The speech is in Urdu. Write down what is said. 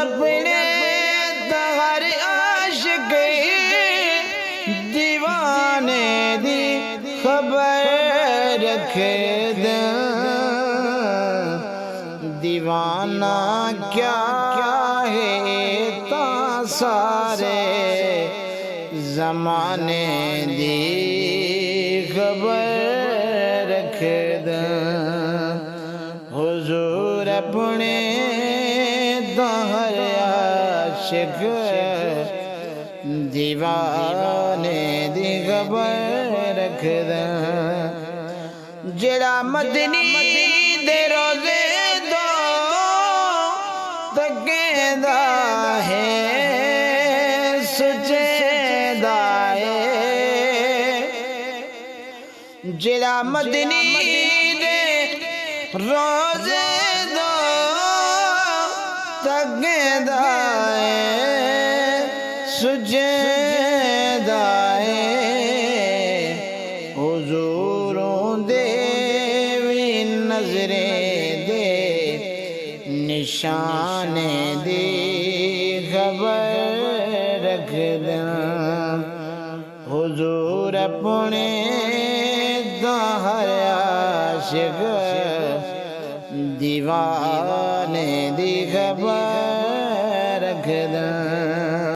اپنے ہر عاشق دیوانے دی خبر رکھ دیں دیوانہ کیا ہے تا سارے زمانے دی خبر رکھ دیں حضور اپنے ہر عاشق دیوانے دی خبر رکھ دیں جڑا مدنی دے روزے دو تکیندا ہے سجدہ ہے جڑا مدنی دے روزے دو تکیندا ہے سجدہ ہے حضوروں دے وی نظریں دے نشان دی خبر رکھ دیں حضور اپنے ہر عاشق دیوانے دی خبر